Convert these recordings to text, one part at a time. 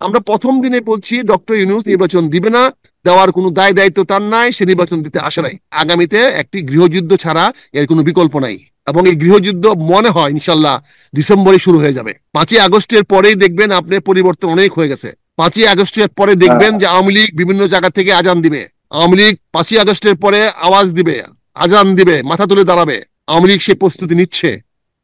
আমরা প্রথম দিনে বলছি ডক্টর ইউনূস নির্বাচন দিবে না, দেওয়ার কোনো দায় দায়িত্ব তার নাই, সে নির্বাচন দিতে আসে নাই। আগামীতে একটি গৃহযুদ্ধ ছাড়া এর কোনো বিকল্প নাই, এবং এই গৃহযুদ্ধ মনে হয় ইনশাল্লাহ ডিসেম্বরে শুরু হয়ে যাবে। 5ই আগস্টের পরেই দেখবেন আপনার পরিবর্তন অনেক হয়ে গেছে। 5ই আগস্টের পরে দেখবেন যে আওয়ামী লীগ বিভিন্ন জায়গা থেকে আজান দিবে। আওয়ামী লীগ 5ই আগস্টের পরে আওয়াজ দিবে, আজান দিবে, মাথা তুলে দাঁড়াবে। আওয়ামী লীগ সেই প্রস্তুতি নিচ্ছে,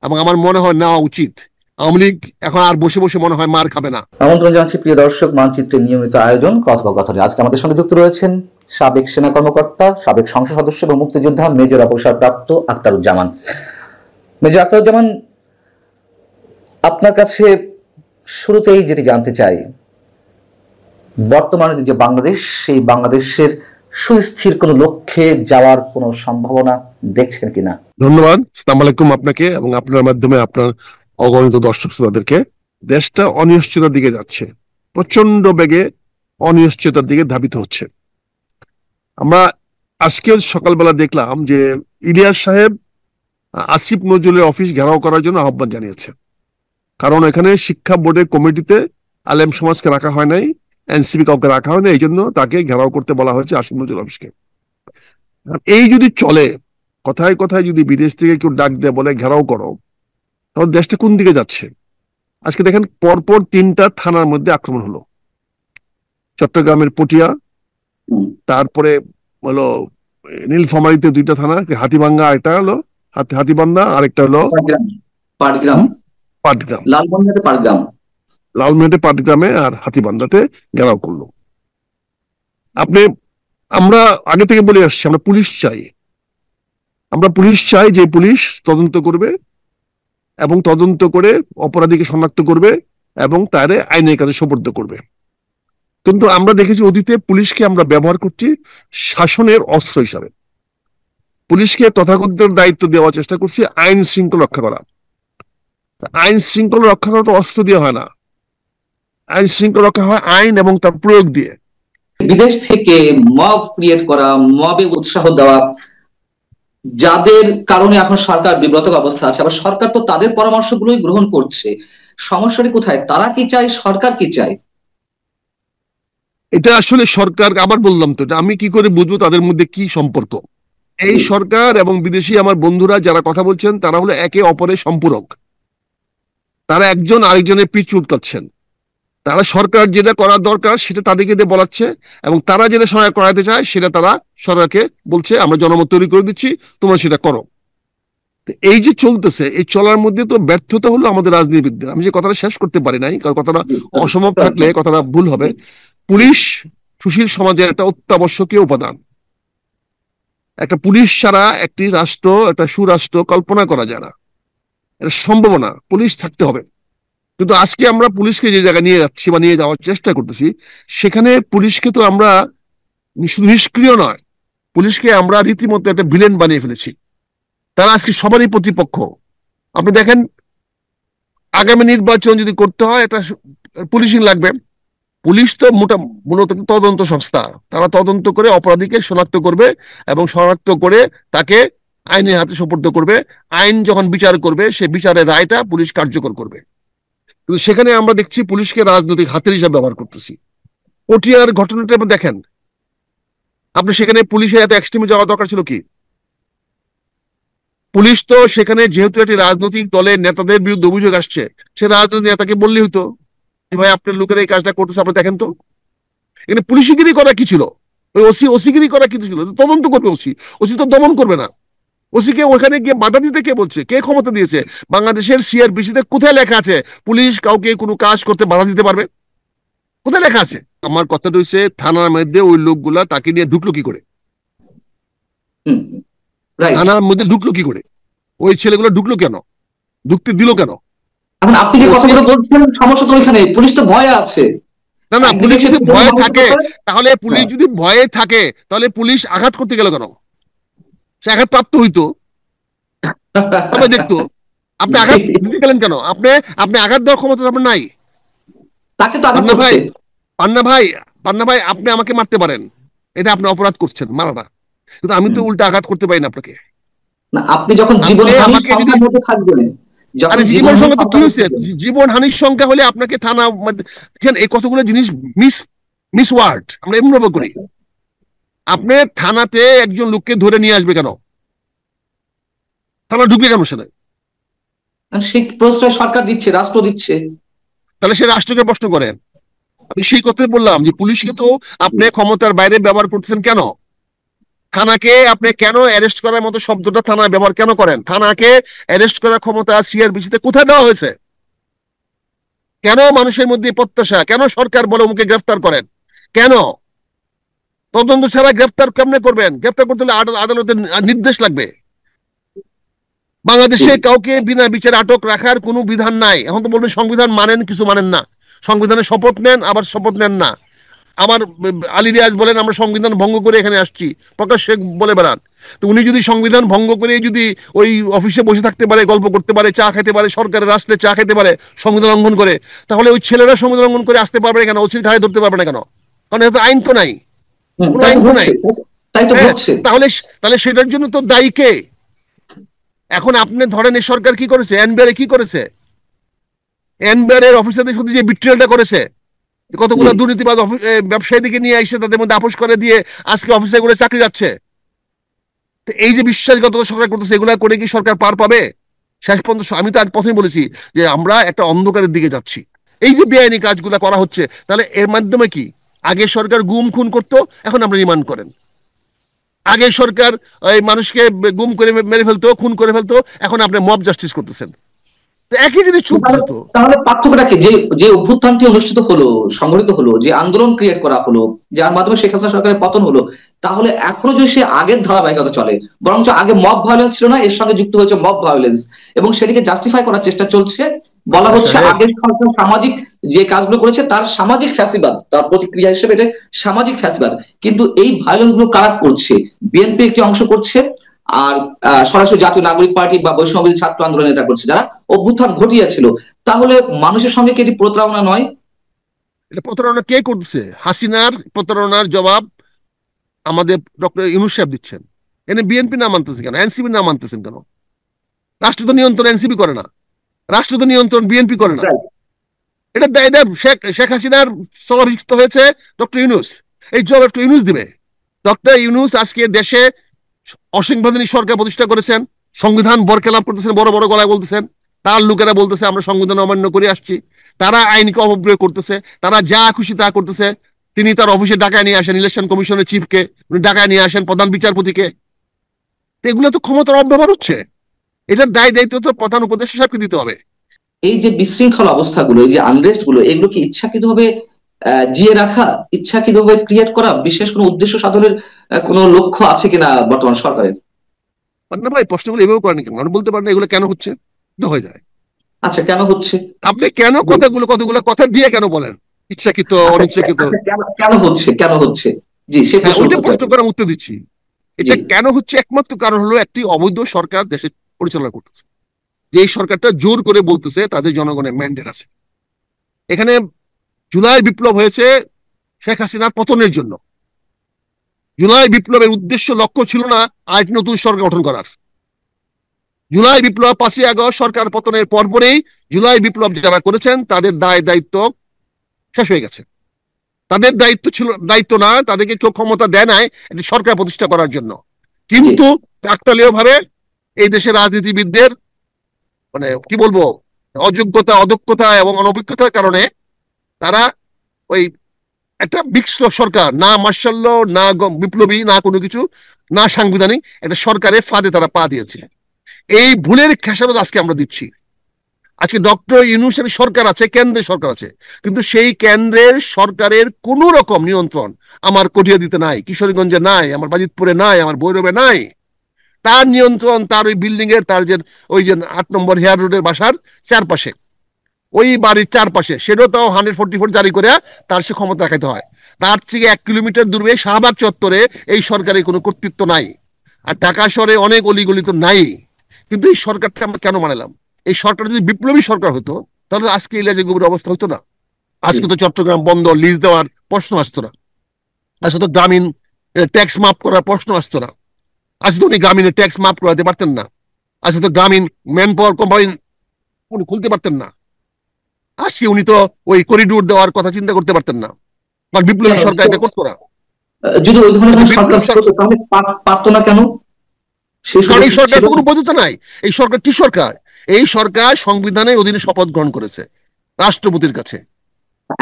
এবং আমার মনে হয় নেওয়া উচিত। আওয়ামী লীগ এখন আর বসে বসে মনে হয় মার খাবে না। আমন্ত্রণ জানাচ্ছি প্রিয় দর্শক, মানচিত্রের নিয়মিত আয়োজন কথোপকথনে। আজকে আমাদের সঙ্গে যুক্ত রয়েছেন সাবেক সেনা কর্মকর্তা, সাবেক সংসদ সদস্য এবং মুক্তিযোদ্ধা মেজর অবসরপ্রাপ্ত আখতারুজ্জামান। মেজর আখতারুজ্জামান, আপনার কাছে শুরুতেই যেটি জানতে চাই, বর্তমানে যে বাংলাদেশ, সেই বাংলাদেশের সুস্থির কোনো লক্ষ্যে যাওয়ার কোনো সম্ভাবনা দেখছেন কিনা? ধন্যবাদ। আসসালামু আলাইকুম আপনাকে এবং আপনার মাধ্যমে আপনার অগণিত দর্শক শ্রোতাদেরকে। দেশটা অনিশ্চয়তার দিকে যাচ্ছে, প্রচন্ড বেগে অনিশ্চয়তার দিকে ধাবিত হচ্ছে। আমরা আজকে সকালবেলা দেখলাম যে ইলিয়াস সাহেব আসিফ নজরুলের অফিস ঘেরাও করার জন্য আহ্বান জানিয়েছে। কারণ এখানে শিক্ষা বোর্ডের কমিটিতে আলেম সমাজকে রাখা হয় নাই, এনসিপি কাউকে রাখা হয় না, এই জন্য তাকে ঘেরাও করতে বলা হয়েছে আসিফ নজরুল অফিসকে। এই যদি চলে, কথায় কথায় যদি বিদেশ থেকে কেউ ডাক দিয়ে বলে ঘেরাও করো, তাহলে দেশটা কোন দিকে যাচ্ছে? আজকে দেখেন পরপর 3টা থানার মধ্যে আক্রমণ হলো। চট্টগ্রামের পটিয়া, তারপরে হলো নীলফামারীতে 2টা থানা, হাতীভাঙ্গা একটা হলো, হাতীবান্ধা, আরেকটা হলো পাটগ্রাম, পাটগ্রাম, লালমনিরহাটে পাটগ্রাম, লালমনিরহাটে পাটগ্রামে আর হাতীবান্ধাতে ঘেরাও করলো। আপনি আমরা আগে থেকে বলে আসছি আমরা পুলিশ চাই। আমরা পুলিশ চাই যে পুলিশ তদন্ত করবে এবং তদন্ত করে অপরাধীকে শনাক্ত করবে এবং তারে আইনের কাছে সোপর্দ করবে। কিন্তু আমরা দেখেছি অতীতে পুলিশকে আমরা ব্যবহার করছি শাসনের অস্ত্র হিসাবে। পুলিশকে তথাকথিত দায়িত্ব দেওয়ার চেষ্টা করছি আইন শৃঙ্খলা রক্ষা করা। আইন শৃঙ্খলা রক্ষা করা তো অস্ত্র দিয়ে হয় না, আইন শৃঙ্খলা রক্ষা হয় আইন এবং তার প্রয়োগ দিয়ে। বিদেশ থেকে মব ক্রিয়েট করা, মবে উৎসাহ দেওয়া, যাদের কারণে এখন সরকার বিব্রত অবস্থা আছে, আবার সরকার তো তাদের পরামর্শগুলোই গ্রহণ করছে। সমস্যাটি কোথায়? তারা কি চায়, সরকার কি চায়? এটা আসলে সরকার, আবার বললাম তো, আমি কি করে বুঝবো তাদের মধ্যে কি সম্পর্ক? এই সরকার এবং বিদেশি আমার বন্ধুরা যারা কথা বলছেন তারা হলো একে অপরের সম্পূরক। তারা একজন আরেকজনের পিঠ চুলকাচ্ছেন। তারা সরকার যেটা করার দরকার সেটা তাদেরকে দিয়ে বলাচ্ছে, এবং তারা যেটা সহায় করাতে চায় সেটা তারা সরকারকে বলছে আমরা জনমত তৈরি করে দিচ্ছি, তোমরা সেটা করো। এই যে চলতেছে, এই চলার মধ্যে তো ব্যর্থতা হলো আমাদের রাজনীতিবিদদের। আমি যে কথাটা শেষ করতে পারি নাই, কারণ কথাটা অসমাপ্ত থাকলে কথাটা ভুল হবে। পুলিশ সুশীল সমাজের একটা অত্যাবশ্যকীয় উপাদান। একটা পুলিশ ছাড়া একটি রাষ্ট্র, একটা সুরাষ্ট্র কল্পনা করা যায় না, এটা সম্ভব না। পুলিশ থাকতে হবে। কিন্তু আজকে আমরা পুলিশকে যে জায়গায় নিয়ে যাচ্ছি বা নিয়ে যাওয়ার চেষ্টা করতেছি, সেখানে পুলিশকে তো আমরা শুধু নিষ্ক্রিয় নয়, পুলিশকে আমরা রীতিমতো একটা ভিলেন বানিয়ে ফেলেছি। তারা আজকে সবারই প্রতিপক্ষ। আপনি দেখেন, আগামী নির্বাচন যদি করতে হয় একটা পুলিশিং লাগবে। পুলিশ তো মূলত তদন্ত সংস্থা, তারা তদন্ত করে অপরাধীকে শনাক্ত করবে এবং শনাক্ত করে তাকে আইনের হাতে সোপর্দ করবে। আইন যখন বিচার করবে, সে বিচারের রায়টা পুলিশ কার্যকর করবে। কিন্তু সেখানে আমরা দেখছি পুলিশকে রাজনৈতিক হাতের হিসাবে ব্যবহার করতেছি। পটিয়ার ঘটনাটা দেখেন আপনি, সেখানে পুলিশের এত এক্সট্রিমে যাওয়া দরকার ছিল কি? পুলিশ তো সেখানে যেহেতু একটি রাজনৈতিক দলের নেতাদের বিরুদ্ধে অভিযোগ আসছে, সে রাজনৈতিক নেতাকে বললেই হতো ভাই আপনার লোকেরা এই কাজটা করতেছে, আপনি দেখেন তো। এখানে পুলিশগিরি করা কি ছিল? ওই ওসিগিরি করা কি ছিল? তদন্ত করবে ওসি, ওসি তো দমন করবে না। ওসিকে ওখানে গিয়ে বাধা দিতে কে বলছে? কে ক্ষমতা দিয়েছে? বাংলাদেশের সিআরপিসিতে কোথায় লেখা আছে পুলিশ কাউকে কোনো কাজ করতে বাধা দিতে পারবে? কোথায় লেখা আছে? আমার কথাটা হচ্ছে থানার মধ্যে ওই লোকগুলা তাকে নিয়ে ঢুকলো কি করে? থানার মধ্যে ঢুকলো কি করে? ওই ছেলেগুলো ঢুকলো কেন? ঢুকতে দিল কেন? এখন আপনি যে কথাগুলো বলছেন, সমস্যা তো ওইখানে, পুলিশ তো ভয়ে আছে। না না, পুলিশ যদি ভয়ে থাকে, তাহলে পুলিশ যদি ভয়ে থাকে তাহলে পুলিশ আঘাত করতে গেল কেন? সে আঘাত প্রাপ্ত হইতো, সবাই দেখতো। আপনি আঘাত দিতে গেলেন কেন? আপনি আপনি আঘাত দেওয়ার ক্ষমতা আপনার নাই। তাকে তো আঘাত পান্না ভাই, করছে। পান্না ভাই, পান্না ভাই, আপনি আমাকে মারতে পারেন, এটা আপনি অপরাধ করছেন, মারা না। কিন্তু আমি তো উল্টা আঘাত করতে পারি না আপনাকে। না, আপনি যখন আপনি জীবনহানির আমাকে যদি সংখ্যার মধ্যে থাকবেন, যখন আরে জীবন জীবনহানির সংখ্যা তো কি সংখ্যা হয়েছে? বলছিলেন, জীবন হানির সংখ্যা হলে আপনাকে থানা দেখেন, এই কতগুলো জিনিস মিস মিস ওয়ার্ড আমরা এমন ভাবে করি। আপনি থানাতে একজন লোককে ধরে নিয়ে আসবে কেন? থানা ঢুকবে কেন সেটা? সেই প্রশ্রয় সরকার দিচ্ছে, রাষ্ট্র দিচ্ছে। তাহলে সে রাষ্ট্রকে প্রশ্ন করেন। আমি সেই কথাই বললাম যে পুলিশকে তো আপনি ক্ষমতার বাইরে ব্যবহার করতেছেন কেন? থানাকে আপনি কেন অ্যারেস্ট করার মতো শব্দটা থানায় ব্যবহার কেন করেন? থানাকে অ্যারেস্ট করার ক্ষমতা সিআরপিসিতে কোথায় দেওয়া হয়েছে? কেন মানুষের মধ্যে প্রত্যাশা? কেন সরকার বলে ওকে গ্রেফতার করেন? কেন তদন্ত ছাড়া গ্রেফতার কেমনে করবেন? গ্রেফতার করতে হলে আদালতের নির্দেশ লাগবে। বাংলাদেশে কাউকে বিনা বিচারে আটক রাখার কোনো বিধান নাই। এখন তো বলবেন সংবিধান মানেন, কিছু মানেন না। সংবিধানে শপথ নেন, আবার শপথ নেন না। আমার আলী রিয়াজ বলেন আমরা সংবিধান ভঙ্গ করে এখানে আসছি, প্রকাশ্যে বলে বেড়ান। তো উনি যদি সংবিধান ভঙ্গ করে যদি ওই অফিসে বসে থাকতে পারে, গল্প করতে পারে, চা খেতে পারে, সরকারের রাষ্ট্রে চা খেতে পারে সংবিধান লঙ্ঘন করে, তাহলে ওই ছেলেরা সংবিধান লঙ্ঘন করে আসতে পারবে না কেন? ওসির ঘাড়ে ধরতে পারবে না কেন? কারণ এত আইন তো নাই, কোনো তাই আইন তো তো নাই। হচ্ছে, তাই তো হ্যাঁ, হচ্ছে। তাহলে তাহলে সেটার জন্য তো দায়ী কে? এখন আপনি ধরেন এই সরকার কি করেছে? এনবিআর কি করেছে? এনবিআর অফিসারদের সাথে যে বিট্রিয়ালটা করেছে, কতগুলো দুর্নীতিবাজ ব্যবসায়ীদেরকে নিয়ে এসে তাদের মধ্যে আপোষ করে দিয়ে আজকে অফিসে করে চাকরি যাচ্ছে। তো এই যে বিশ্বাসঘাতকতা সরকার করতেছে, এগুলা করে কি সরকার পার পাবে শেষ পর্যন্ত? আমি তো আজ প্রথমে বলেছি যে আমরা একটা অন্ধকারের দিকে যাচ্ছি। এই যে বেআইনি কাজগুলো করা হচ্ছে, তাহলে এর মাধ্যমে কি? আগে সরকার গুম খুন করতো, এখন আমরা রিমান্ড করেন। আগে সরকার ওই মানুষকে গুম করে মেরে ফেলতো, খুন করে ফেলতো, এখন আপনি মব জাস্টিস করতেছেন। তো একই জিনিস চলতেছে তো। তাহলে পার্থক্যটা কি? যে যে অভ্যুত্থানটি অনুষ্ঠিত হলো, সংগঠিত হলো, যে আন্দোলন ক্রিয়েট করা হলো, যার মাধ্যমে শেখ হাসিনা সরকারের পতন হলো, তাহলে এখনো যদি সে আগের ধারাবাহিকতা চলে, বরঞ্চ আগে মব ভায়োলেন্স ছিল না, এর সঙ্গে যুক্ত হয়েছে মব ভায়োলেন্স, এবং সেটিকে জাস্টিফাই করার চেষ্টা চলছে। বলা হচ্ছে সাহেব, আগের সরকার সামাজিক যে কাজগুলো করেছে তার সামাজিক ফ্যাসিবাদ, তার প্রতিক্রিয়া হিসেবে এটা সামাজিক ফ্যাসিবাদ। কিন্তু এই ভায়োলেন্স গুলো কারা করছে? বিএনপি একটি অংশ করছে, আর সরাসরি জাতীয় নাগরিক পার্টি বা বৈষম্য ছাত্র আন্দোলন নেতা করছে, যারা অভ্যুত্থান ঘটিয়েছিল। তাহলে মানুষের সঙ্গে কি এটি প্রতারণা নয়? এটা প্রতারণা কে করতেছে? হাসিনার প্রতারণার জবাব আমাদের ডক্টর ইউনূস সাহেব দিচ্ছেন। এনে বিএনপি না মানতেছে কেন? এনসিপি না মানতেছেন কেন? রাষ্ট্র তো নিয়ন্ত্রণ এনসিপি করে না, রাষ্ট্র তো নিয়ন্ত্রণ বিএনপি করে না। এটা এটা শেখ হাসিনার সমাবেশিত হয়েছে ডক্টর ইউনূস। এই জবাব ডক্টর ইউনূস দিবে। ডক্টর ইউনূস আজকে দেশে অসাংবিধানিক সরকার প্রতিষ্ঠা করেছেন, সংবিধান বরখেলাপ করতেছেন, বড় বড় গলায় বলতেছেন। তার লোকেরা বলতেছে আমরা সংবিধান অমান্য করে আসছি। তারা আইনকে অপপ্রয়োগ করতেছে, তারা যা খুশি তা করতেছে। তিনি তার অফিসে ডাকায় নিয়ে আসেন ইলেকশন কমিশনের চিফকে, উনি ডাকায় নিয়ে আসেন প্রধান বিচারপতিকে। এগুলো তো ক্ষমতার অপব্যবহার হচ্ছে। এটার দায় দায়িত্ব তো প্রধান উপদেষ্টা সাহেবকে দিতে হবে। এই যে বিশৃঙ্খল অবস্থাগুলো, এই যে আনরেস্ট গুলো, এগুলো কি ইচ্ছাকৃতভাবে জিয়ে রাখা, ইচ্ছাকৃতভাবে ক্রিয়েট করা, বিশেষ কোনো উদ্দেশ্য সাধনের কোনো লক্ষ্য আছে কিনা বর্তমান সরকারের? পান্না ভাই প্রশ্নগুলো এভাবে করেন কেন? আপনি বলতে পারেন না এগুলো কেন হচ্ছে? তো হয়ে যায়। আচ্ছা, কেন হচ্ছে? আপনি কেন কতগুলো কথা দিয়ে কেন বলেন ইচ্ছাকৃত আচ্ছা, অনিচ্ছাকৃত? কেন কেন হচ্ছে, কেন হচ্ছে? জি, সে হ্যাঁ, প্রশ্ন ওইটা করতে প্রশ্ন চাই। করার উত্তর দিচ্ছি। জি। এটা কেন হচ্ছে, একমাত্র কারণ হলো একটি অবৈধ সরকার দেশে পরিচালনা করতেছে। যে এই সরকারটা জোর করে বলতেছে তাদের জনগণের ম্যান্ডেট আছে। এখানে জুলাই বিপ্লব হয়েছে শেখ হাসিনার পতনের জন্য। জুলাই বিপ্লবের উদ্দেশ্য লক্ষ্য ছিল না আরেকটি নতুন সরকার গঠন করার। জুলাই বিপ্লব 5ই আগস্ট সরকার পতনের পরপরেই জুলাই বিপ্লব যারা করেছেন তাদের দায় দায়িত্ব শেষ হয়ে গেছে। তাদের দায়িত্ব না, তাদেরকে কেউ ক্ষমতা দেয় নাই একটি সরকার প্রতিষ্ঠা করার জন্য। কিন্তু কাকতালীয় ভাবে এই দেশের রাজনীতিবিদদের মানে কি বলবো অযোগ্যতা, অদক্ষতা এবং অনভিজ্ঞতার কারণে তারা ওই একটা মিক্সড সরকার, না মার্শাল, না বিপ্লবী, না কোনো কিছু, না সাংবিধানিক একটা সরকারের ফাঁদে তারা পা দিয়েছে। এই ভুলের খেসারত আজকে আমরা দিচ্ছি। আজকে ডক্টর ইউনূসের সরকার আছে, কেন্দ্রের সরকার আছে, কিন্তু সেই কেন্দ্রের সরকারের কোন রকম নিয়ন্ত্রণ আমার কটিয়াদীতে নাই, কিশোরগঞ্জে নাই, আমার বাজিতপুরে নাই, আমার ভৈরবে নাই। তার নিয়ন্ত্রণ তার ওই বিল্ডিং এর, তার যে ওই যে 8 নম্বর হেয়ার রোডের বাসার চারপাশে, ওই বাড়ির চারপাশে, সেটাও তাও 144 জারি করে তার সে ক্ষমতা রাখাতে হয়। তার থেকে 1 কিলোমিটার দূরে শাহবাগ চত্বরে এই সরকারের কোনো কর্তৃত্ব নাই। আর ঢাকা শহরে অনেক অলিগলি তো নাই। কিন্তু এই সরকারটা আমরা কেন মানালাম? এই সরকার যদি বিপ্লবী সরকার হতো তাহলে আজকে ইলাজে গভীর অবস্থা হতো না। আজকে তো চট্টগ্রাম বন্দর লিজ দেওয়ার প্রশ্ন আসতো না, আজকে তো গ্রামীণ ট্যাক্স মাফ করার প্রশ্ন আসতো না, আজকে তো উনি গ্রামীণের ট্যাক্স মাফ করাতে পারতেন না, আজকে তো গ্রামীণ ম্যান পাওয়ার কোম্পানি উনি খুলতে পারতেন না। আজকে উনি তো ওই করিডোর দেওয়ার কথা চিন্তা করতে পারতেন না, কারণ বিপ্লবী কেন? সরকার এটা করতো না। যদি ওই ধরনের এটা সরকার বিপ্লব হতো তাহলে পারতো না কেন? সেই কারণ সুযোগ এই সরকার ছিল তো না। কোনো বৈধতা নাই। এই সরকার কি সরকার? এই সরকার সংবিধানের অধীনে শপথ গ্রহণ করেছে রাষ্ট্রপতির কাছে।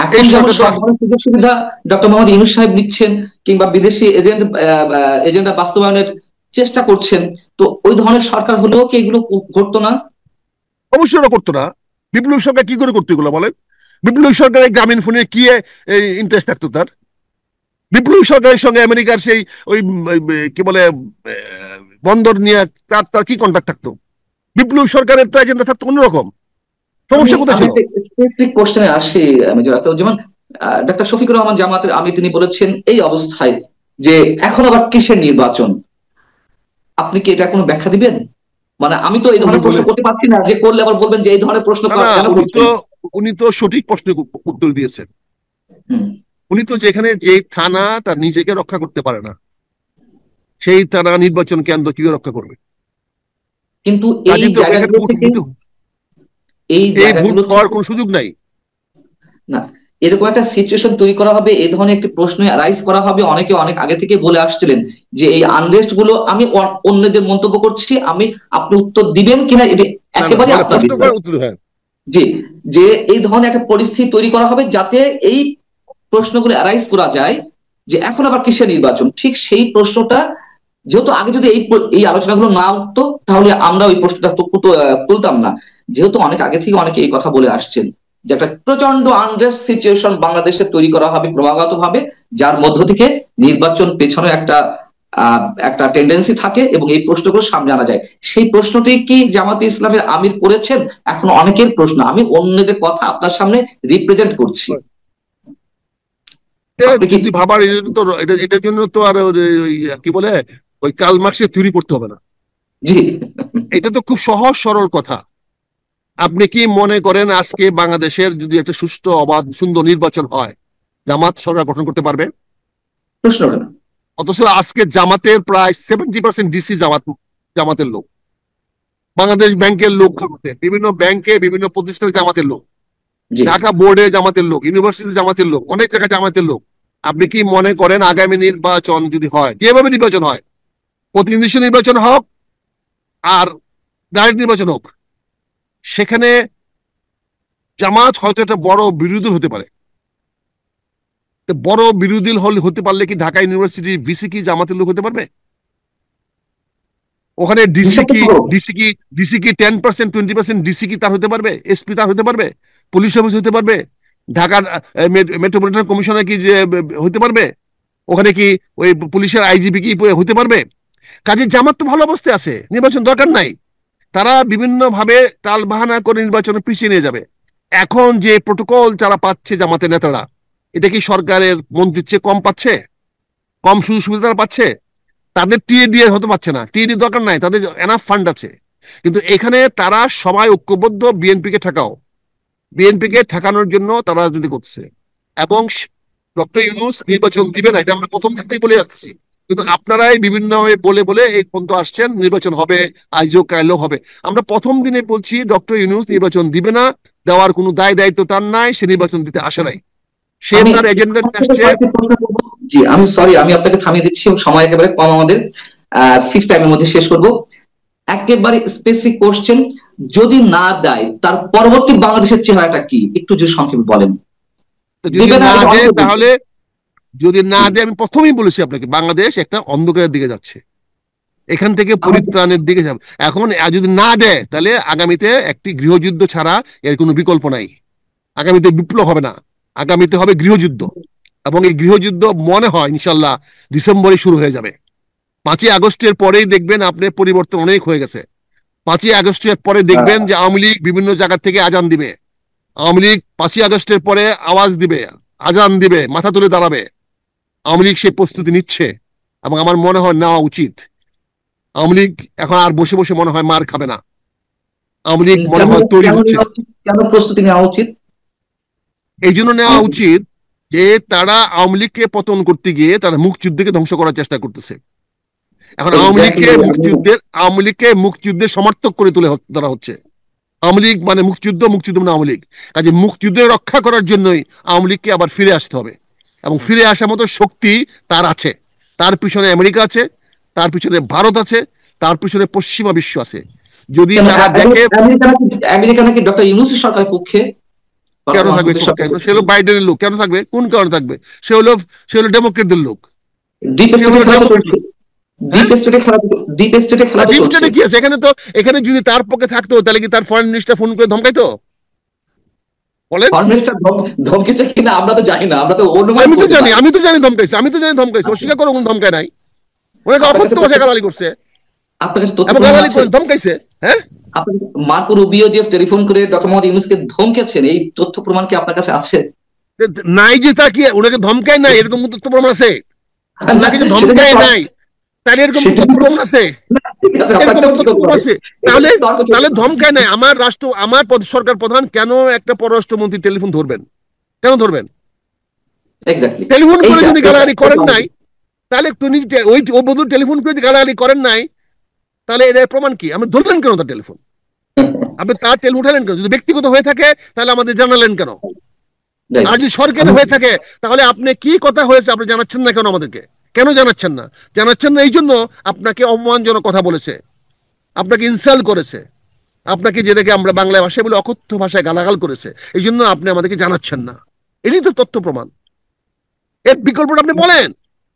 এখন এই যেমন সরকার তো সব ধরনের সুযোগ সুবিধা ডক্টর মোহাম্মদ ইউনূস সাহেব নিচ্ছেন, কিংবা বিদেশি এজেন্ডা বাস্তবায়নের চেষ্টা করছেন, তো ওই ধরনের সরকার হলেও কি এগুলো ঘটতো না? অবশ্যই ওরা করতো না। বিপ্লবী সরকার কি করে করতো এগুলো বলেন? বিপ্লবী সরকারের গ্রামীণ ফোনে কি ইন্টারেস্ট থাকতো তার? বিপ্লবী সরকারের সঙ্গে আমেরিকার সেই ওই কি বলে বন্দর নিয়ে তার তার কি কন্ট্যাক্ট থাকতো? বিপ্লবী সরকারের তো এজেন্ডা থাকতো অন্যরকম। আমি সমস্যা কোথায় আমি ছিল? একটা স্পেসিফিক কোশ্চেনে আসি মেজর আক্তার। যেমন ডক্টর শফিকুর রহমান জামাতের আমির তিনি বলেছেন এই অবস্থায় যে এখন আবার কিসের নির্বাচন? আপনি কি এটা কোনো ব্যাখ্যা দিবেন? মানে আমি তো এই উনি ধরনের প্রশ্ন বলে করতে পারছি না, যে করলে আবার বলবেন যে এই ধরনের প্রশ্ন না না, কেন করছেন। উনি তো সঠিক প্রশ্নের উত্তর দিয়েছেন। হুম। উনি তো যেখানে যে থানা তার নিজেকে রক্ষা করতে পারে না, সেই থানা নির্বাচন কেন্দ্র কিভাবে রক্ষা করবে? কিন্তু এই কাজে তো এখানে জায়গাগুলো ভোট থেকে, এই এই ভোট জায়গাগুলো হওয়ার থেকে কোনো সুযোগ নাই। না, এরকম একটা সিচুয়েশন তৈরি করা হবে, এই ধরনের একটি প্রশ্ন রাইজ করা হবে। অনেকে অনেক আগে থেকে বলে আসছিলেন যে এই আনরেস্ট গুলো, আমি অন্যদের মন্তব্য করছি, আমি, আপনি উত্তর দিবেন কিনা এটি না না, একেবারে মানে আপনার প্রশ্ন বিষয়। করার উত্তর, হ্যাঁ। জি, যে এই ধরনের একটা পরিস্থিতি তৈরি করা হবে যাতে এই প্রশ্নগুলো অ্যারাইজ করা যায় যে এখন আবার কিসের নির্বাচন। ঠিক সেই প্রশ্নটা, যেহেতু আগে যদি এই আলোচনাগুলো না উঠতো তাহলে আমরা ওই প্রশ্নটা তুলতাম না। যেহেতু অনেক আগে থেকে অনেকে এই কথা বলে আসছেন যে একটা প্রচন্ড আনরেস্ট সিচুয়েশন বাংলাদেশে তৈরি করা হবে ক্রমাগত ভাবে, যার মধ্য থেকে নির্বাচন পেছনে একটা টেন্ডেন্সি থাকে এবং এই প্রশ্নগুলো সামনে আনা যায়। সেই প্রশ্নটি কি জামাতে ইসলামের আমির করেছেন? এখন অনেকের প্রশ্ন, আমি অন্যদের কথা আপনার সামনে রিপ্রেজেন্ট করছি। আপনি কি? যদি ভাবার এই জন্য তো এটার জন্য তো আর ওই কি বলে ওই কার্ল মার্ক্সের থিওরি পড়তে হবে না। জি। এটা তো খুব সহজ সরল কথা। আপনি কি মনে করেন আজকে বাংলাদেশের যদি একটা সুষ্ঠু অবাধ সুন্দর নির্বাচন হয়, জামাত সরকার গঠন করতে পারবে? প্রশ্ন ওঠে না। অথচ আজকে জামাতের প্রায় 70% ডিসি জামাতের লোক, বাংলাদেশ ব্যাংকের লোক জামাতের, বিভিন্ন ব্যাংকে বিভিন্ন প্রতিষ্ঠানে জামাতের লোক, জি। ঢাকা বোর্ডে জামাতের লোক, ইউনিভার্সিটি জামাতের লোক, অনেক জায়গায় জামাতের লোক। আপনি কি মনে করেন আগামী নির্বাচন যদি হয়, যেভাবে নির্বাচন হয়, প্রতিনিধি নির্বাচন হোক আর ডাইরেক্ট নির্বাচন হোক, সেখানে জামাত হয়তো একটা বড় বিরোধী হতে পারে। বড় বিরোধী হতে পারলে কি ঢাকা ইউনিভার্সিটি ভিসি কি জামাতের লোক হতে পারবে? ওখানে ডিসি কি 10% 20% ডিসি কি তার হতে পারবে? এসপি তার হতে পারবে? পুলিশ অফিস হতে পারবে? ঢাকার মেট্রোপলিটন কমিশনার কি যে হতে পারবে? ওখানে কি ওই পুলিশের আইজিপি কি হতে পারবে? কাজে জামাত তো ভালো অবস্থায় আছে, নির্বাচন দরকার নাই। তারা বিভিন্ন ভাবে টাল বাহানা করে নির্বাচনে পিছিয়ে নিয়ে যাবে। এখন যে প্রোটোকল যারা পাচ্ছে জামাতের নেতারা, এটা কি সরকারের মন্ত্রীর চেয়ে কম পাচ্ছে? কম সুযোগ সুবিধা তারা পাচ্ছে? তাদের টিএডি হতে পারছে না, টিএডি দরকার নাই, তাদের এনাফ ফান্ড আছে। কিন্তু এখানে তারা সবাই ঐক্যবদ্ধ বিএনপি কে ঠেকাও, বিএনপি কে ঠেকানোর জন্য তারা রাজনীতি করছে। এবং ডক্টর ইউনূস নির্বাচন দিবে না, এটা আমরা প্রথম থেকেই বলে আসতেছি। কিন্তু আপনারাই বিভিন্ন বলে বলে এই পর্যন্ত আসছেন নির্বাচন হবে, আইজও কাইলো হবে। আমরা প্রথম দিনে বলছি ডক্টর ইউনূস নির্বাচন দিবে না, দেওয়ার কোনো দায় দায়িত্ব তার নাই, সে নির্বাচন দিতে আসে নাই, সে আমি তার এজেন্ডা নিয়ে আসছে। জি, আমি সরি, আমি আপনাকে থামিয়ে দিচ্ছি, সময় একেবারে কম আমাদের, ফিক্স টাইমের মধ্যে শেষ করব। একেবারে স্পেসিফিক কোশ্চেন, যদি না দেয় তার পরবর্তী বাংলাদেশের চেহারাটা কি, একটু যদি সংক্ষেপে বলেন। যদি দেবে না না এটা দেয় অনেকে বলছে। তাহলে, যদি না দেয়, আমি প্রথমেই বলেছি আপনাকে, বাংলাদেশ একটা অন্ধকারের দিকে যাচ্ছে, এখান থেকে পরিত্রাণের দিকে যাবে। এখন যদি না দেয় তাহলে আগামীতে একটি গৃহযুদ্ধ ছাড়া এর কোনো বিকল্প নাই। আগামীতে বিপ্লব হবে না, আগামীতে হবে গৃহযুদ্ধ। এবং এই গৃহযুদ্ধ মনে হয় ইনশাল্লাহ ডিসেম্বরে শুরু হয়ে যাবে। 5ই আগস্টের পরেই দেখবেন আপনার পরিবর্তন অনেক হয়ে গেছে। 5ই আগস্টের পরে দেখবেন যে আওয়ামী লীগ বিভিন্ন জায়গা থেকে আজান দিবে। আওয়ামী লীগ 5ই আগস্টের পরে আওয়াজ দিবে, আজান দিবে, মাথা তুলে দাঁড়াবে। আওয়ামী লীগ সেই প্রস্তুতি নিচ্ছে এবং আমার মনে হয় নেওয়া উচিত। আওয়ামী লীগ এখন আর বসে বসে মনে হয় মার খাবে না, আওয়ামী লীগ মনে হয় তৈরি হচ্ছে। কেন প্রস্তুতি নেওয়া উচিত? এই জন্য নেওয়া উচিত যে তারা আওয়ামী লীগকে পতন করতে গিয়ে তারা মুক্তিযুদ্ধকে ধ্বংস করার চেষ্টা করতেছে। এখন আওয়ামী লীগকে মুক্তিযুদ্ধের সমর্থক করে তুলে ধরা হচ্ছে। আওয়ামী লীগ মানে মুক্তিযুদ্ধ, মুক্তিযুদ্ধ মানে আওয়ামী লীগ। কাজে মুক্তিযুদ্ধ রক্ষা করার জন্যই আওয়ামী লীগকে আবার ফিরে আসতে হবে, এবং ফিরে আসার মতো শক্তি তার আছে। তার পিছনে আমেরিকা আছে, তার পিছনে ভারত আছে, তার পিছনে পশ্চিমা বিশ্ব আছে। যদি তারা দেখে, আমেরিকা নাকি ডক্টর ইউনূসের সরকারের পক্ষে কেন থাকবে? সে হলো বাইডেনের লোক, কেন থাকবে? কোন কারণে থাকবে? সে হলো ডেমোক্রেটদের লোক। ডিপ সে হলো স্টেটে খেলা তো ডেমোক্রেট। চলছে। হ্যাঁ, ডিপ স্টেটে খেলা তো ডিপ চলছে। স্টেটে কি আছে এখানে? তো এখানে যদি তার পক্ষে থাকতো তাহলে কি তার ফরেন মিনিস্টার ফোন করে ধমকাইতো? বলেন। ফরেন মিনিস্টার ধমকেছে কিনা আমরা তো জানি না, আমরা তো অনুমান আমি তো করতে জানি, পারি। আমি তো জানি ধমকাইছে। অস্বীকার করো, কোন ধমকায় নাই। ওনাকে আপনার কাছে অকথ্য ভাষায় গালাগালি করছে আপনার কাছে তথ্য এবং প্রমাণ গালাগালি আছে? করে ধমকাইছে। হ্যাঁ, আপনি মার্কো রুবিও যে টেলিফোন করে ডক্টর মোহাম্মদ ইউনূসকে ধমকেছেন, এই তথ্য প্রমাণ কি আপনার কাছে আছে? নাই যে তা কি ওনাকে ধমকায় নাই এরকম কোনো তথ্য প্রমাণ আছে? না, ওনাকে যে সেটা ধমকায় নিয়ে নাই তাহলে এরকম কোনো সেটা তথ্য নিয়ে প্রমাণ আছে? ঠিক আছে, এরকম আপনাকেও কি তথ্য করতে প্রমাণ হবে? আছে? এটা তাহলে নিয়ে তর্ক চলবে তাহলে না। ধমকায় নাই আমার সরকার প্রধান কেন একটা পররাষ্ট্রমন্ত্রী টেলিফোন ধরবেন? কেন ধরবেন? এক্স্যাক্টলি টেলিফোন করে এইটা যদি গালাগালি করেন নাই, তাহলে তুমি ওই ও বধু টেলিফোন করে যদি গালাগালি করেন নাই, তাহলে এর প্রমাণ কি? আমি ধরলেন কেন তার টেলিফোন? আপনি তার টেলিফোন উঠালেন কেন? যদি ব্যক্তিগত হয়ে থাকে তাহলে আমাদের জানালেন কেন? আর যদি সরকারি হয়ে থাকে তাহলে আপনি কি কথা হয়েছে আপনি জানাচ্ছেন না কেন আমাদেরকে? কেন জানাচ্ছেন না? জানাচ্ছেন না এই জন্য আপনাকে অপমানজনক কথা বলেছে, আপনাকে ইনসাল্ট করেছে, আপনাকে যেটাকে আমরা বাংলা ভাষায় বলে অকথ্য ভাষায় গালাগাল করেছে। এই জন্য আপনি আমাদেরকে জানাচ্ছেন না। এটাই তো তথ্য প্রমাণ। এর বিকল্পটা আপনি বলেন।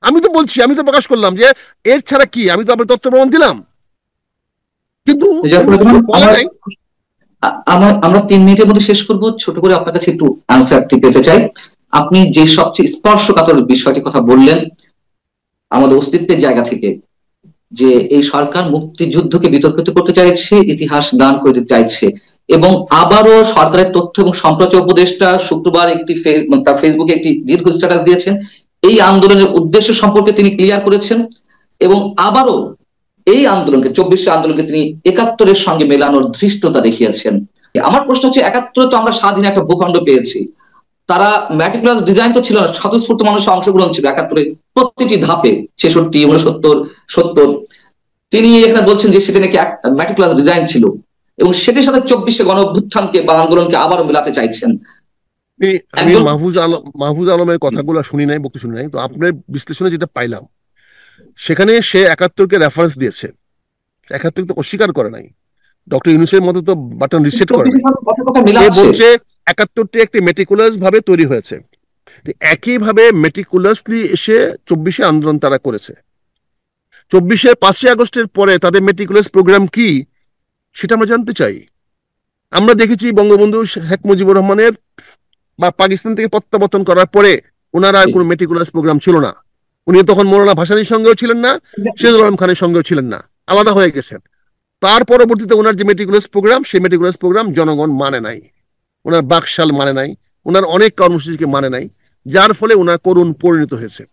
আমি তো বলছি, আমি তো প্রকাশ করলাম যে এর ছাড়া কি? আমি তো আপনার তথ্য প্রমাণ দিলাম, কিন্তু উনি কিছু বলে আমার নাই। আমরা 3 মিনিটের মধ্যে শেষ করব। ছোট করে আপনার কাছে একটু আনসারটি পেতে চাই। আপনি যে সবচেয়ে স্পর্শকাতর বিষয়টি কথা বললেন আমাদের অস্তিত্বের জায়গা থেকে, যে এই সরকার মুক্তিযুদ্ধকে বিতর্কিত করতে চাইছে, ইতিহাস গান করতে চাইছে, এবং আবারও সরকারের তথ্য এবং সম্প্রচার উপদেষ্টা শুক্রবার তার ফেসবুকে একটি দীর্ঘ স্ট্যাটাস দিয়েছেন। এই আন্দোলনের উদ্দেশ্য সম্পর্কে তিনি ক্লিয়ার করেছেন, এবং আবারও এই আন্দোলনকে 24 আন্দোলনকে তিনি 71-এর সঙ্গে মেলানোর ধৃষ্টতা দেখিয়েছেন। আমার প্রশ্ন হচ্ছে, 71-এ তো আমরা স্বাধীন একটা ভূখণ্ড পেয়েছি, তারা ম্যাটিকুলাস ডিজাইন তো ছিল না, স্বতঃস্ফূর্ত মানুষের অংশগ্রহণ ছিল 71-এ প্রতিটি ধাপে, 66, 69, 70। তিনি এখানে বলছেন যে সেটা নাকি ম্যাটিকুলাস ডিজাইন ছিল, এবং সেটির সাথে 24-এ গণ অভ্যুত্থানকে বা আন্দোলনকে আবারও মেলাতে চাইছেন আমি একজন। মাহফুজ আলমের কথাগুলো শুনি নাই, বক্তব্য শুনি নাই, তো আপনার বিশ্লেষণে যেটা পাইলাম সেখানে সে 71-কে রেফারেন্স দিয়েছে। 71 তো অস্বীকার করে নাই, ডক্টর ইউনূসের মতো তো বাটন রিসেট করে নাই। কথা কথা সে মেলাচ্ছে। বলছে 71টি একটি মেটিকুলাস ভাবে তৈরি হয়েছে। একই ভাবে মেটিকুলাসলি এসে 24-এ আন্দোলন তারা করেছে। 24-এ 5ই আগস্টের পরে তাদের মেটিকুলাস প্রোগ্রাম কি সেটা আমরা জানতে চাই। আমরা দেখেছি বঙ্গবন্ধু শেখ মুজিবুর রহমানের বা পাকিস্তান থেকে প্রত্যাবর্তন করার পরে ওনার আর কোনো মেটিকুলাস প্রোগ্রাম ছিল না। উনি তখন মৌলানা ভাসানীর সঙ্গেও ছিলেন না, শহীদুল আলম খানের সঙ্গেও ছিলেন না, আলাদা হয়ে গেছেন। তার পরবর্তীতে ওনার যে মেটিকুলাস প্রোগ্রাম, সেই মেটিকুলাস প্রোগ্রাম জনগণ মানে নাই, ওনার বাকশাল মানে নাই, ওনার অনেক কর্মসূচিকে মানে নাই, যার ফলে ওনার করুণ পরিণত হয়েছে।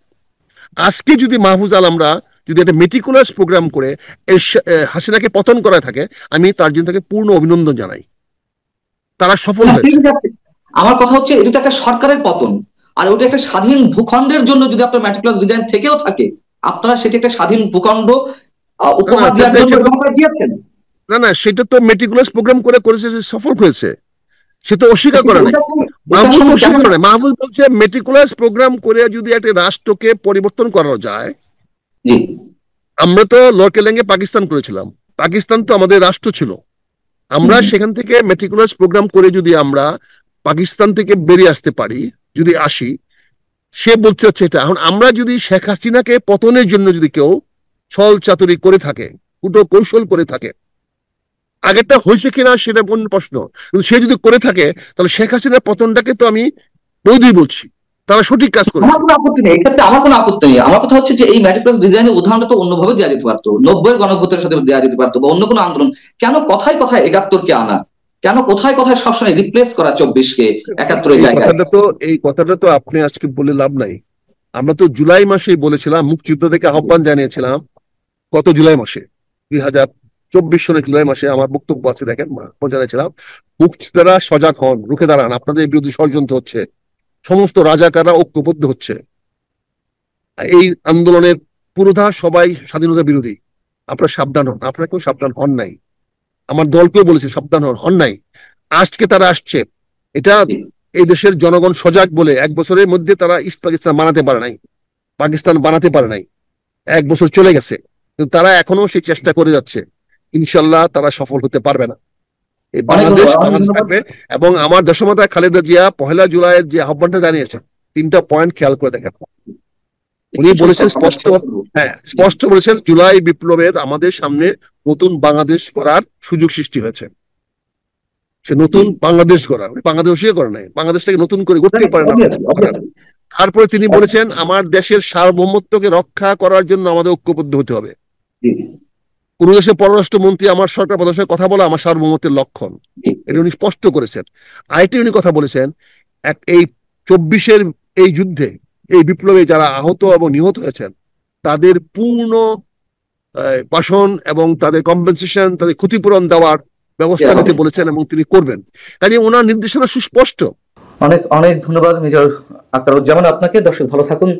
আজকে যদি মাহফুজ আলমরা যদি একটা মেটিকুলাস প্রোগ্রাম করে হাসিনাকে পতন করা থাকে, আমি তার জন্য তাকে পূর্ণ অভিনন্দন জানাই। তারা সফল হয়েছে। আমার কথা হচ্ছে, এটা তো একটা সরকারের পতন, আর ওটা একটা স্বাধীন ভূখণ্ডের জন্য যদি আপনার ম্যাটিকুলাস ডিজাইন থেকেও থাকে, আপনারা সেটা একটা স্বাধীন ভূখণ্ড উপহার দেওয়ার জন্য ব্যবহার দিয়েছেন। না না, সেটা তো মেটিকুলাস প্রোগ্রাম করে করেছে, সফল হয়েছে, সে তো অস্বীকার করে নাই। মাহফুজ তো অস্বীকার করে নাই। মাহফুজ বলছে মেটিকুলাস প্রোগ্রাম করে যদি একটা রাষ্ট্রকে পরিবর্তন করা যায়। আমরা তো লড়কেলেঙ্গে পাকিস্তান করেছিলাম, পাকিস্তান তো আমাদের রাষ্ট্র ছিল। আমরা সেখান থেকে মেটিকুলাস প্রোগ্রাম করে যদি আমরা পাকিস্তান থেকে বেরিয়ে আসতে পারি, যদি আসি, সে বলছে হচ্ছে এটা। এখন আমরা যদি শেখ হাসিনাকে পতনের জন্য যদি কেউ ছল চাতুরি করে থাকে, কুটো কৌশল করে থাকে, আগেরটা হয়েছে কিনা সেটা অন্য প্রশ্ন, কিন্তু সে যদি করে থাকে তাহলে শেখ হাসিনার পতনটাকে তো আমি বৈধই বলছি, তারা সঠিক কাজ করেছে। আমার কোনো আপত্তি নেই, এক্ষেত্রে আমার কোনো আপত্তি নেই। আমার কথা হচ্ছে যে এই ম্যাটিকুলাস ডিজাইনের উদাহরণটা তো অন্যভাবে দেওয়া যেতে পারতো, 90-এর গণঅভ্যুত্থানের সাথে দেওয়া যেতে পারতো, বা অন্য কোনো আন্দোলন। কেন কথায় কথায় 71-কে আনা? কেন কোথায় কোথায় সবসময় রিপ্লেস করা 24-কে 71-এর জায়গায়? এই কথাটা তো আপনি আজকে বলে লাভ নাই। আমরা তো জুলাই মাসেই বলেছিলাম, মুক্তিযুদ্ধ থেকে আহ্বান জানিয়েছিলাম গত জুলাই মাসে, 2024 সনের জুলাই মাসে আমার বক্তব্য আছে, দেখেন, জানিয়েছিলাম মুক্তিযোদ্ধারা সজাগ হন, রুখে দাঁড়ান, আপনাদের বিরুদ্ধে ষড়যন্ত্র হচ্ছে, সমস্ত রাজাকাররা ঐক্যবদ্ধ হচ্ছে, এই আন্দোলনের পুরোধা সবাই স্বাধীনতা বিরোধী, আপনারা সাবধান হন। আপনারা কেউ সাবধান হন নাই। আমার দলকেও বলেছে সাবধান হন নাই। আজকে তারা আসছে, এটা এই দেশের জনগণ সজাগ বলে 1 বছরের মধ্যে তারা ইস্ট পাকিস্তান বানাতে পারে নাই, পাকিস্তান বানাতে পারে নাই। 1 বছর চলে গেছে, কিন্তু তারা এখনো সেই চেষ্টা করে যাচ্ছে। ইনশাল্লাহ তারা সফল হতে পারবে না। এই বাংলাদেশ বাংলাদেশ থাকবে। এবং আমার দেশমাতা খালেদা জিয়া 1 জুলাইয়ের যে আহ্বানটা জানিয়েছেন, 3টা পয়েন্ট খেয়াল করে দেখেন। উনি বলেছেন স্পষ্ট বলেছেন, জুলাই বিপ্লবের আমাদের সামনে নতুন বাংলাদেশ গড়ার সুযোগ সৃষ্টি হয়েছে। সে নতুন বাংলাদেশ গড়ার, বাংলাদেশই করে নাই, বাংলাদেশটাকে নতুন করে গড়তে পারে না। তারপরে তিনি বলেছেন, আমার দেশের সার্বভৌমত্বকে রক্ষা করার জন্য আমাদের ঐক্যবদ্ধ হতে হবে। কোন দেশের পররাষ্ট্রমন্ত্রী আমার সরকার প্রধানের সাথে কথা বলা আমার সার্বভৌমত্বের লক্ষণ, এটা উনি স্পষ্ট করেছেন। আরেকটি উনি কথা বলেছেন, এই 24-এর এই যুদ্ধে, এই বিপ্লবে যারা আহত এবং নিহত হয়েছেন তাদের পূর্ণ বাসন এবং তাদের কম্পেনসেশন, তাদের ক্ষতিপূরণ দেওয়ার ব্যবস্থা নিতে বলেছেন এবং তিনি করবেন। কাজে ওনার নির্দেশনা সুস্পষ্ট। অনেক অনেক ধন্যবাদ মেজর আখতারুজ্জামান আপনাকে। দর্শক ভালো থাকুন।